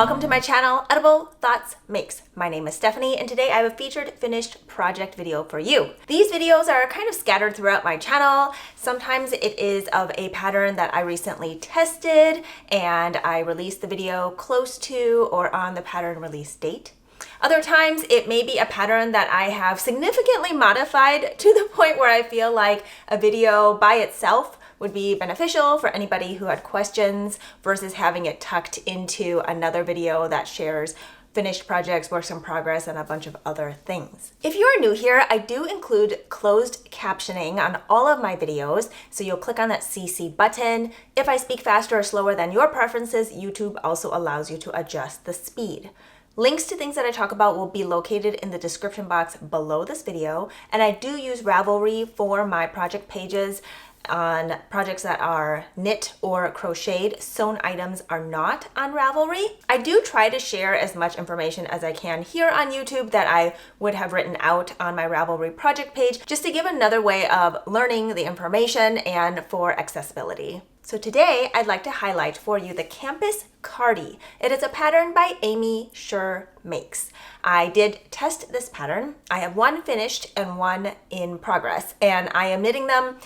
Welcome to my channel, Edible Thoughts Makes. My name is Stephanie, and today I have a featured finished project video for you. These videos are kind of scattered throughout my channel. Sometimes it is of a pattern that I recently tested and I released the video close to or on the pattern release date. Other times it may be a pattern that I have significantly modified to the point where I feel like a video by itself would be beneficial for anybody who had questions versus having it tucked into another video that shares finished projects, works in progress, and a bunch of other things. If you are new here, I do include closed captioning on all of my videos, so you'll click on that CC button. If I speak faster or slower than your preferences, YouTube also allows you to adjust the speed. Links to things that I talk about will be located in the description box below this video, and I do use Ravelry for my project pages on projects that are knit or crocheted. Sewn items are not on Ravelry. I do try to share as much information as I can here on YouTube that I would have written out on my Ravelry project page, just to give another way of learning the information and for accessibility. So today I'd like to highlight for you the Campus Cardi. It is a pattern by Aimee Sher Makes. I did test this pattern. I have one finished and one in progress, and I am knitting them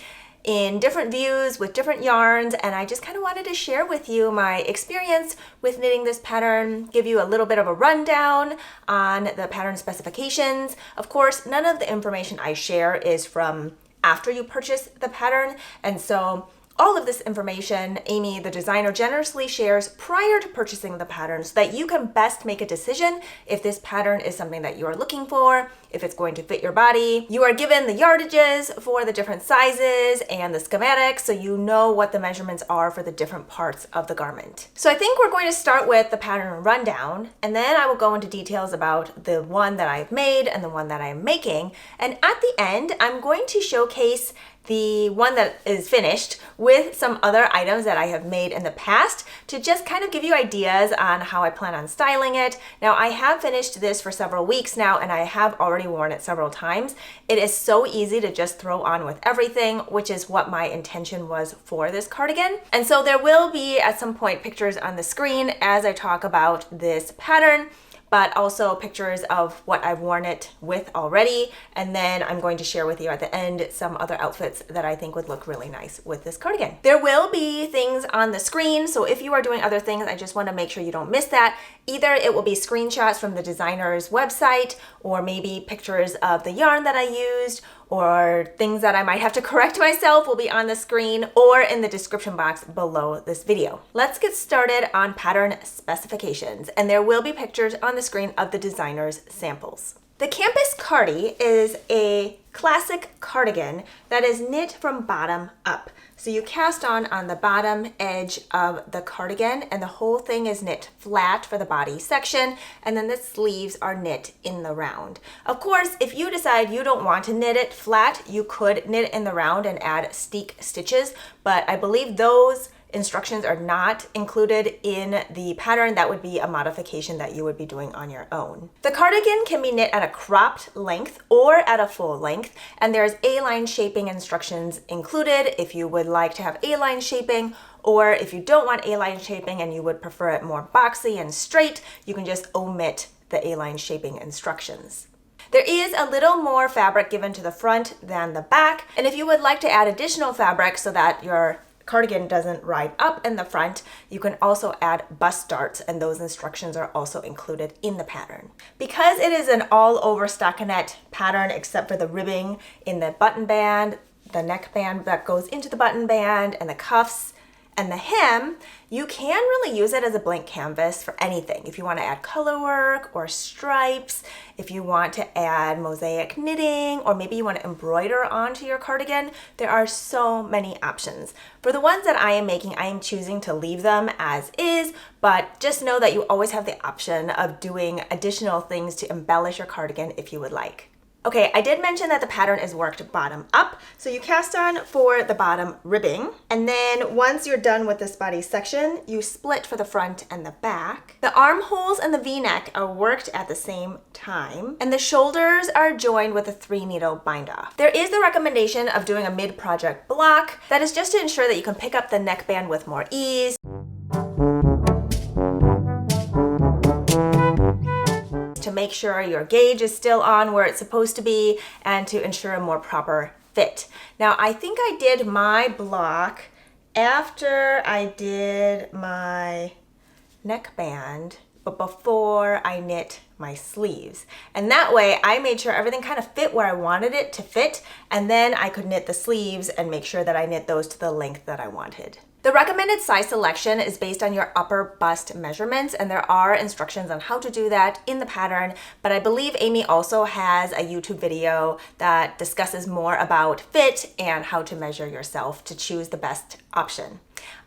in different views with different yarns, and I just kind of wanted to share with you my experience with knitting this pattern, give you a little bit of a rundown on the pattern specifications. Of course, none of the information I share is from after you purchase the pattern, and so all of this information Aimee, the designer, generously shares prior to purchasing the pattern so that you can best make a decision if this pattern is something that you are looking for, if it's going to fit your body. You are given the yardages for the different sizes and the schematics, so you know what the measurements are for the different parts of the garment. So I think we're going to start with the pattern rundown, and then I will go into details about the one that I've made and the one that I'm making. And at the end, I'm going to showcase the one that is finished with some other items that I have made in the past to just kind of give you ideas on how I plan on styling it. Now, I have finished this for several weeks now, and I have already worn it several times. It is so easy to just throw on with everything, which is what my intention was for this cardigan. And so there will be at some point pictures on the screen as I talk about this pattern, but also pictures of what I've worn it with already. And then I'm going to share with you at the end some other outfits that I think would look really nice with this cardigan. There will be things on the screen, so if you are doing other things, I just want to make sure you don't miss that. Either it will be screenshots from the designer's website, or maybe pictures of the yarn that I used, or things that I might have to correct myself will be on the screen or in the description box below this video. Let's get started on pattern specifications, and there will be pictures on the screen of the designer's samples. The Campus Cardi is a classic cardigan that is knit from bottom up. So you cast on the bottom edge of the cardigan, and the whole thing is knit flat for the body section, and then the sleeves are knit in the round. Of course, if you decide you don't want to knit it flat, you could knit it in the round and add steek stitches, but I believe those instructions are not included in the pattern. That would be a modification that you would be doing on your own. The cardigan can be knit at a cropped length or at a full length, and there's A-line shaping instructions included if you would like to have A-line shaping, or if you don't want A-line shaping and you would prefer it more boxy and straight, you can just omit the A-line shaping instructions. There is a little more fabric given to the front than the back, and if you would like to add additional fabric so that your cardigan doesn't ride up in the front, you can also add bust darts, and those instructions are also included in the pattern. Because it is an all-over stockinette pattern except for the ribbing in the button band, the neckband that goes into the button band, and the cuffs, and the hem, you can really use it as a blank canvas for anything. If you want to add color work or stripes, if you want to add mosaic knitting, or maybe you want to embroider onto your cardigan, there are so many options. For the ones that I am making, I am choosing to leave them as is, but just know that you always have the option of doing additional things to embellish your cardigan if you would like. Okay, I did mention that the pattern is worked bottom up, so you cast on for the bottom ribbing, and then once you're done with this body section, you split for the front and the back. The armholes and the V-neck are worked at the same time, and the shoulders are joined with a 3-needle bind-off. There is the recommendation of doing a mid-project block. That is just to ensure that you can pick up the neckband with more ease. make sure your gauge is still on where it's supposed to be and to ensure a more proper fit. Now, I think I did my block after I did my neckband, but before I knit my sleeves. And that way I made sure everything kind of fit where I wanted it to fit, and then I could knit the sleeves and make sure that I knit those to the length that I wanted. The recommended size selection is based on your upper bust measurements, and there are instructions on how to do that in the pattern, but I believe Aimee also has a YouTube video that discusses more about fit and how to measure yourself to choose the best option.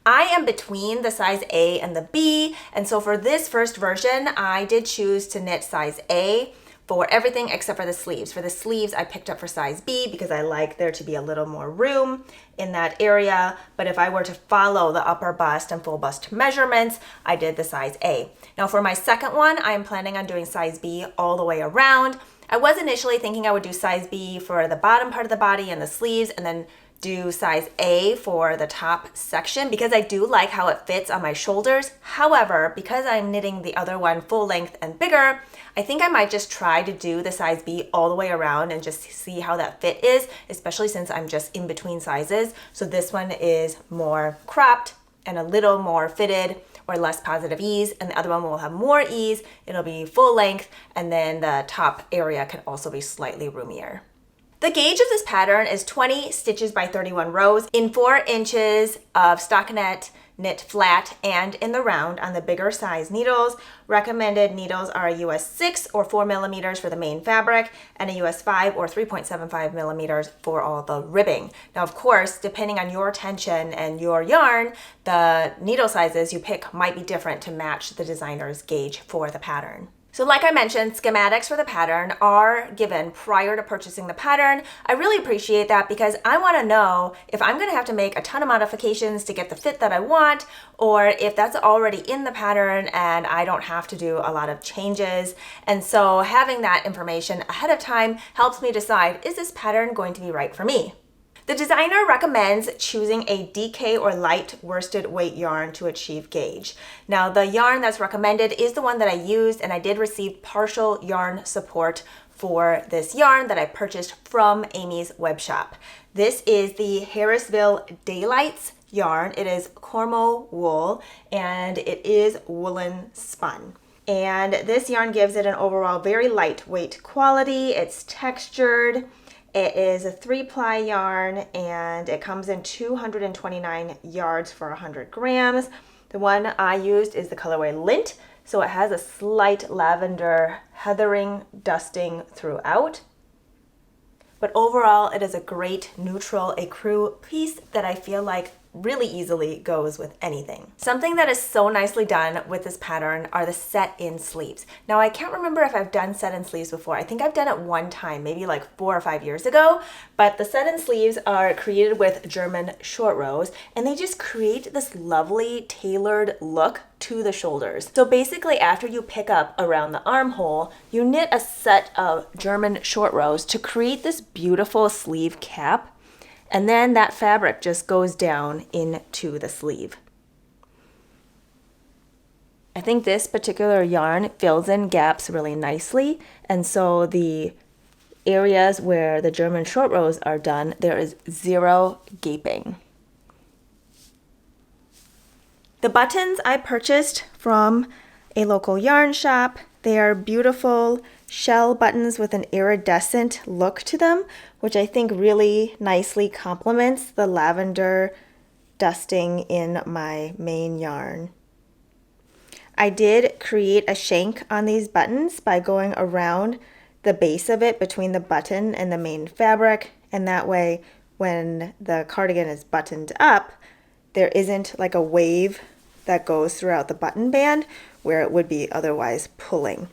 I am between the size A and the B, and so for this first version, I did choose to knit size A for everything except for the sleeves. For the sleeves, I picked up for size B because I like there to be a little more room in that area, but if I were to follow the upper bust and full bust measurements, I did the size A. Now for my second one, I am planning on doing size B all the way around. I was initially thinking I would do size B for the bottom part of the body and the sleeves, and then do size A for the top section because I do like how it fits on my shoulders. However, because I'm knitting the other one full length and bigger, I think I might just try to do the size B all the way around and just see how that fit is, especially since I'm just in between sizes. So this one is more cropped and a little more fitted or less positive ease, and the other one will have more ease. It'll be full length, and then the top area can also be slightly roomier. The gauge of this pattern is 20 stitches by 31 rows in 4 inches of stockinette knit flat and in the round on the bigger size needles. Recommended needles are a US 6 or 4 millimeters for the main fabric and a US 5 or 3.75 millimeters for all the ribbing. Now, of course, depending on your tension and your yarn, the needle sizes you pick might be different to match the designer's gauge for the pattern. So like I mentioned, schematics for the pattern are given prior to purchasing the pattern. I really appreciate that because I want to know if I'm going to have to make a ton of modifications to get the fit that I want, or if that's already in the pattern and I don't have to do a lot of changes. And so having that information ahead of time helps me decide, is this pattern going to be right for me? The designer recommends choosing a DK or light worsted weight yarn to achieve gauge. Now, the yarn that's recommended is the one that I used, and I did receive partial yarn support for this yarn that I purchased from Aimee's web shop. This is the Harrisville Daylights yarn. It is Cormo wool, and it is woolen spun. And this yarn gives it an overall very lightweight quality. It's textured. It is a 3-ply yarn, and it comes in 229 yards for 100 grams. The one I used is the colorway Lint, so it has a slight lavender heathering dusting throughout. But overall, it is a great neutral ecru piece that I feel like really easily goes with anything. Something that is so nicely done with this pattern are the set-in sleeves. Now, I can't remember if I've done set-in sleeves before. I think I've done it one time, maybe like 4 or 5 years ago, but the set-in sleeves are created with German short rows, and they just create this lovely tailored look to the shoulders. So basically, after you pick up around the armhole, you knit a set of German short rows to create this beautiful sleeve cap. And then that fabric just goes down into the sleeve. I think this particular yarn fills in gaps really nicely. And so the areas where the German short rows are done, there is zero gaping. The buttons I purchased from a local yarn shop. They are beautiful shell buttons with an iridescent look to them, which I think really nicely complements the lavender dusting in my main yarn. I did create a shank on these buttons by going around the base of it between the button and the main fabric, and that way when the cardigan is buttoned up, there isn't like a wave that goes throughout the button band where it would be otherwise pulling.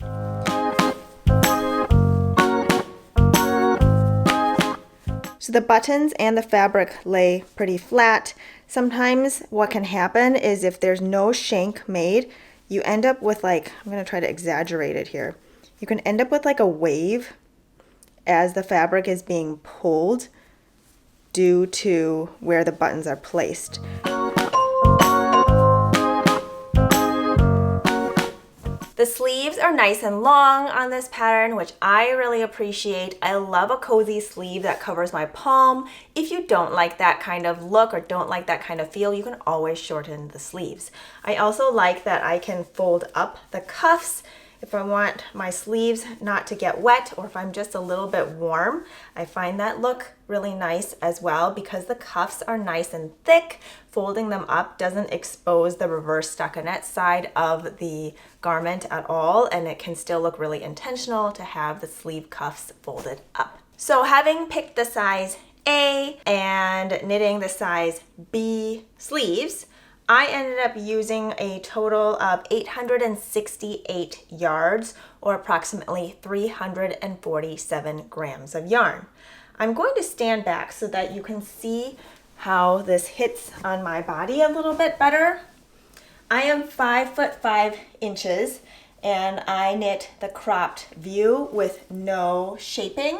So the buttons and the fabric lay pretty flat. Sometimes what can happen is if there's no shank made, you end up with like, I'm going to try to exaggerate it here. You can end up with like a wave as the fabric is being pulled due to where the buttons are placed. The sleeves are nice and long on this pattern, which I really appreciate. I love a cozy sleeve that covers my palm. If you don't like that kind of look or don't like that kind of feel, you can always shorten the sleeves. I also like that I can fold up the cuffs if I want my sleeves not to get wet, or if I'm just a little bit warm. I find that look really nice as well because the cuffs are nice and thick. Folding them up doesn't expose the reverse stockinette side of the garment at all, and it can still look really intentional to have the sleeve cuffs folded up. So having picked the size A and knitting the size B sleeves, I ended up using a total of 868 yards, or approximately 347 grams of yarn. I'm going to stand back so that you can see how this hits on my body a little bit better. I am 5'5" and I knit the cropped view with no shaping.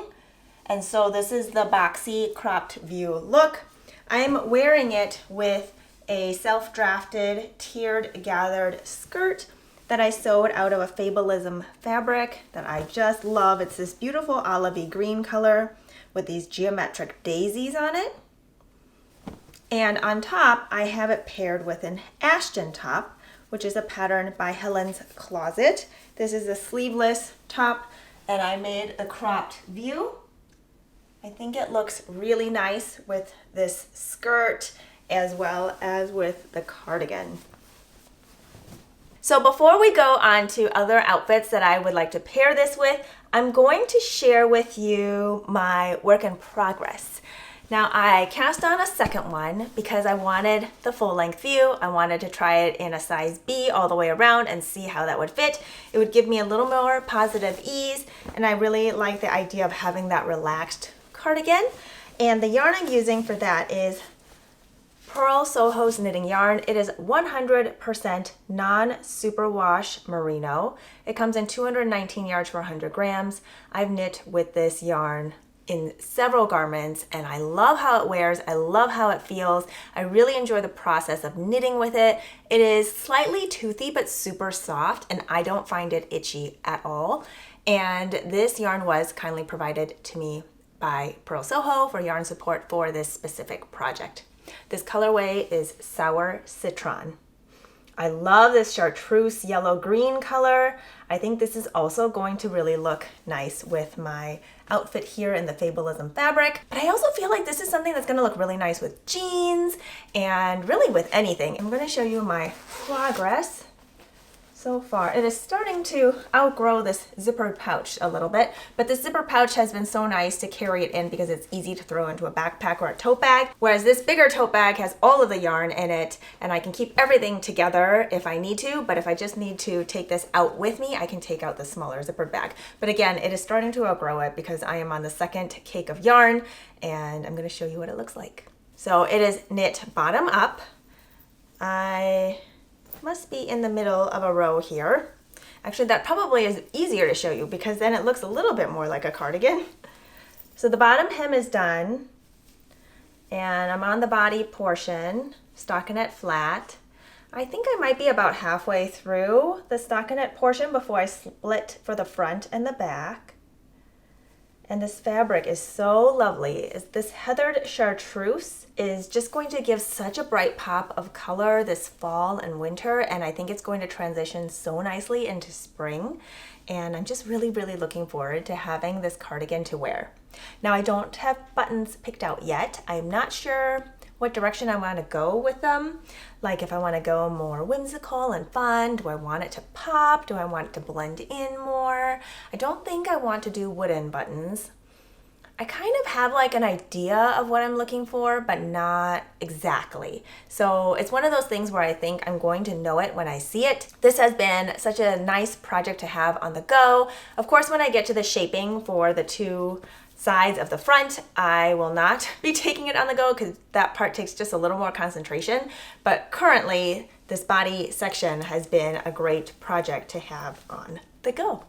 And so this is the boxy cropped view look. I'm wearing it with a self-drafted tiered gathered skirt that I sewed out of a Fabulism fabric that I just love. It's this beautiful olivey green color with these geometric daisies on it. And on top, I have it paired with an Ashton top, which is a pattern by Helen's Closet. This is a sleeveless top, and I made the cropped view. I think it looks really nice with this skirt as well as with the cardigan. So before we go on to other outfits that I would like to pair this with, I'm going to share with you my work in progress. Now I cast on a second one because I wanted the full length view. I wanted to try it in a size B all the way around and see how that would fit. It would give me a little more positive ease, and I really like the idea of having that relaxed cardigan. And the yarn I'm using for that is Purl Soho's knitting yarn. It is 100% non-superwash merino. It comes in 219 yards for 100 grams. I've knit with this yarn in several garments, and I love how it wears. I love how it feels. I really enjoy the process of knitting with it. It is slightly toothy but super soft, and I don't find it itchy at all. And this yarn was kindly provided to me by Purl Soho for yarn support for this specific project. This colorway is Sour Citron. I love this chartreuse yellow-green color. I think this is also going to really look nice with my outfit here in the Fabulism fabric. But I also feel like this is something that's gonna look really nice with jeans and really with anything. I'm gonna show you my progress so far. It is starting to outgrow this zippered pouch a little bit, but this zipper pouch has been so nice to carry it in because it's easy to throw into a backpack or a tote bag, whereas this bigger tote bag has all of the yarn in it, and I can keep everything together if I need to, but if I just need to take this out with me, I can take out the smaller zippered bag. But again, it is starting to outgrow it because I am on the second cake of yarn, and I'm going to show you what it looks like. So it is knit bottom up. I must be in the middle of a row here. Actually, that probably is easier to show you because then it looks a little bit more like a cardigan. So the bottom hem is done, and I'm on the body portion, stockinette flat. I think I might be about halfway through the stockinette portion before I split for the front and the back. And this fabric is so lovely. This heathered chartreuse is just going to give such a bright pop of color this fall and winter, and I think it's going to transition so nicely into spring. And I'm just really, really looking forward to having this cardigan to wear. Now I don't have buttons picked out yet. I'm not sure what direction I want to go with them. Like if I want to go more whimsical and fun, do I want it to pop? Do I want it to blend in more? I don't think I want to do wooden buttons. I kind of have like an idea of what I'm looking for, but not exactly. So it's one of those things where I think I'm going to know it when I see it. This has been such a nice project to have on the go. Of course, when I get to the shaping for the two sides of the front, I will not be taking it on the go because that part takes just a little more concentration. But currently, this body section has been a great project to have on the go.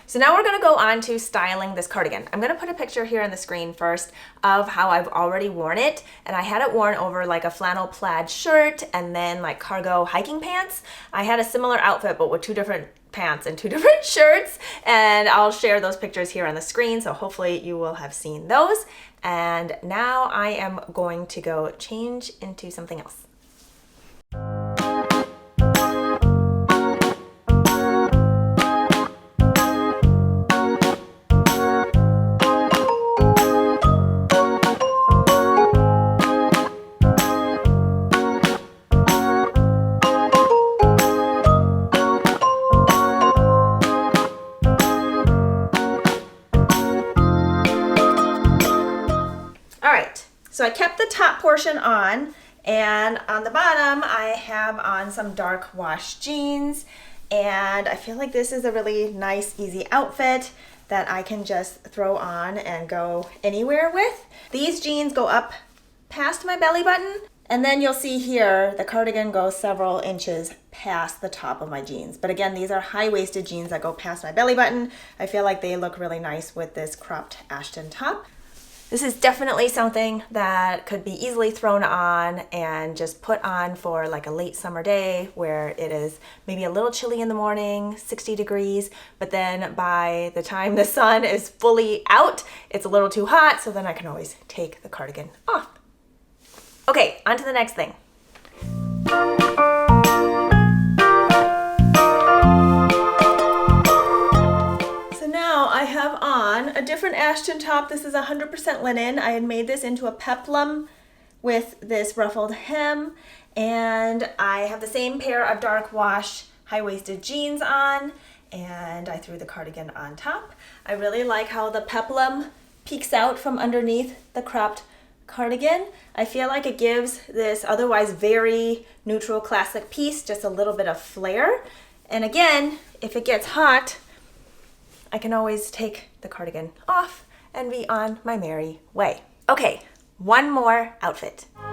So now we're going to go on to styling this cardigan. I'm going to put a picture here on the screen first of how I've already worn it, and I had it worn over like a flannel plaid shirt and then like cargo hiking pants. I had a similar outfit but with two different pants and 2 different shirts, and I'll share those pictures here on the screen, so hopefully you will have seen those. And now I am going to go change into something else. So I kept the top portion on, and on the bottom I have on some dark wash jeans, and I feel like this is a really nice, easy outfit that I can just throw on and go anywhere with. These jeans go up past my belly button, and then you'll see here the cardigan goes several inches past the top of my jeans. But again, these are high-waisted jeans that go past my belly button. I feel like they look really nice with this cropped Ashton top. This is definitely something that could be easily thrown on and just put on for like a late summer day where it is maybe a little chilly in the morning, 60 degrees, but then by the time the sun is fully out, it's a little too hot, so then I can always take the cardigan off. Okay, on to the next thing. I have on a different Ashton top. This is 100% linen. I had made this into a peplum with this ruffled hem, and I have the same pair of dark wash high-waisted jeans on, and I threw the cardigan on top. I really like how the peplum peeks out from underneath the cropped cardigan. I feel like it gives this otherwise very neutral classic piece just a little bit of flair. And again, if it gets hot, I can always take the cardigan off and be on my merry way. Okay, one more outfit. All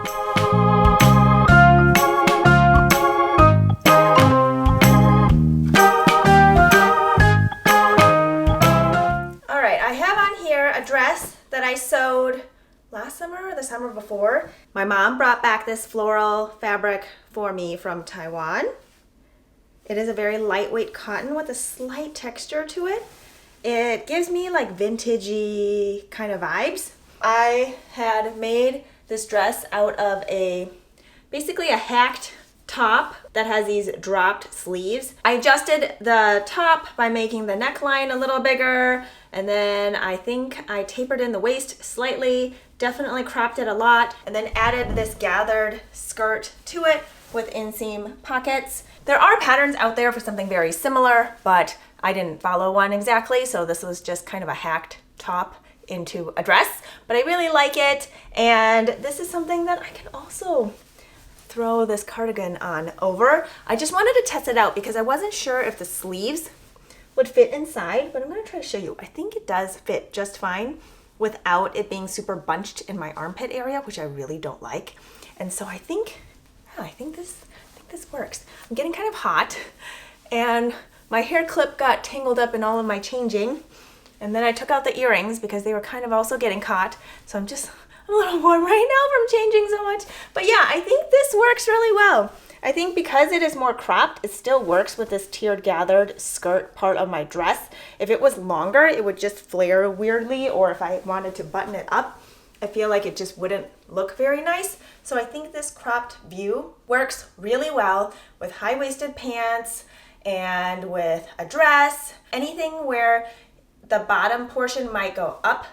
right, I have on here a dress that I sewed last summer or the summer before. My mom brought back this floral fabric for me from Taiwan. It is a very lightweight cotton with a slight texture to it. It gives me like vintagey kind of vibes. I had made this dress out of basically a hacked top that has these dropped sleeves. I adjusted the top by making the neckline a little bigger, and then I think I tapered in the waist slightly, definitely cropped it a lot, and then added this gathered skirt to it with inseam pockets. There are patterns out there for something very similar, but I didn't follow one exactly, so this was just kind of a hacked top into a dress, but I really like it, and this is something that I can also throw this cardigan on over. I just wanted to test it out because I wasn't sure if the sleeves would fit inside, but I'm going to try to show you. I think it does fit just fine without it being super bunched in my armpit area, which I really don't like. And so I think this works. I'm getting kind of hot, and my hair clip got tangled up in all of my changing, and then I took out the earrings because they were kind of also getting caught. So I'm a little warm right now from changing so much. But yeah, I think this works really well. I think because it is more cropped, it still works with this tiered gathered skirt part of my dress. If it was longer, it would just flare weirdly, or if I wanted to button it up, I feel like it just wouldn't look very nice. So I think this cropped view works really well with high-waisted pants and with a dress. Anything where the bottom portion might go up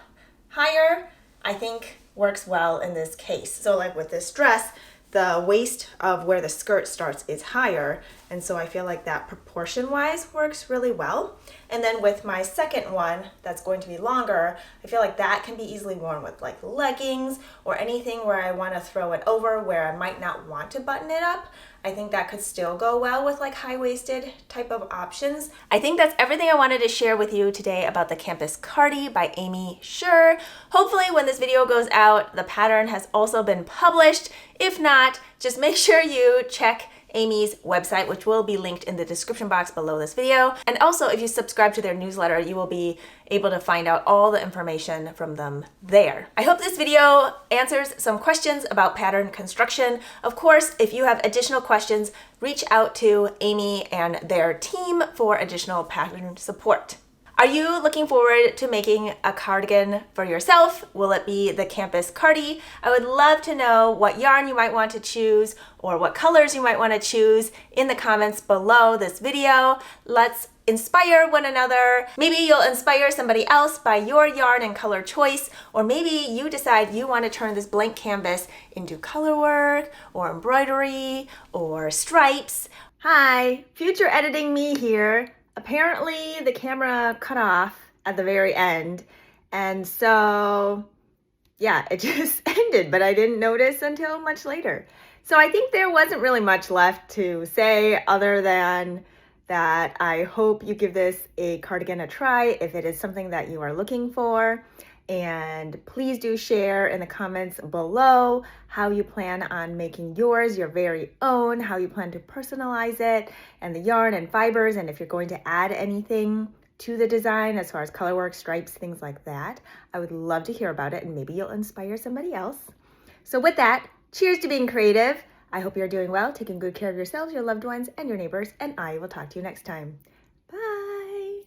higher, I think works well in this case. So like with this dress, the waist of where the skirt starts is higher, and so I feel like that proportion-wise works really well. And then with my second one that's going to be longer, I feel like that can be easily worn with like leggings or anything where I want to throw it over where I might not want to button it up. I think that could still go well with like high-waisted type of options. I think that's everything I wanted to share with you today about the Campus Cardi by Aimee Sher. Hopefully when this video goes out, the pattern has also been published. If not, just make sure you check Aimee's website, which will be linked in the description box below this video. And also, if you subscribe to their newsletter, you will be able to find out all the information from them there. I hope this video answers some questions about pattern construction. Of course, if you have additional questions, reach out to Aimee and their team for additional pattern support. Are you looking forward to making a cardigan for yourself? Will it be the Campus Cardi? I would love to know what yarn you might want to choose or what colors you might want to choose in the comments below this video. Let's inspire one another. Maybe you'll inspire somebody else by your yarn and color choice, or maybe you decide you want to turn this blank canvas into color work or embroidery or stripes. Hi, future editing me here. Apparently the camera cut off at the very end, and so yeah, it just ended, but I didn't notice until much later. So I think there wasn't really much left to say other than that I hope you give this a cardigan a try if it is something that you are looking for. And please do share in the comments below how you plan on making yours your very own, how you plan to personalize it, and the yarn and fibers, and if you're going to add anything to the design as far as color work, stripes, things like that. I would love to hear about it, and maybe you'll inspire somebody else. So with that, cheers to being creative. I hope you're doing well, taking good care of yourselves, your loved ones, and your neighbors, and I will talk to you next time. Bye.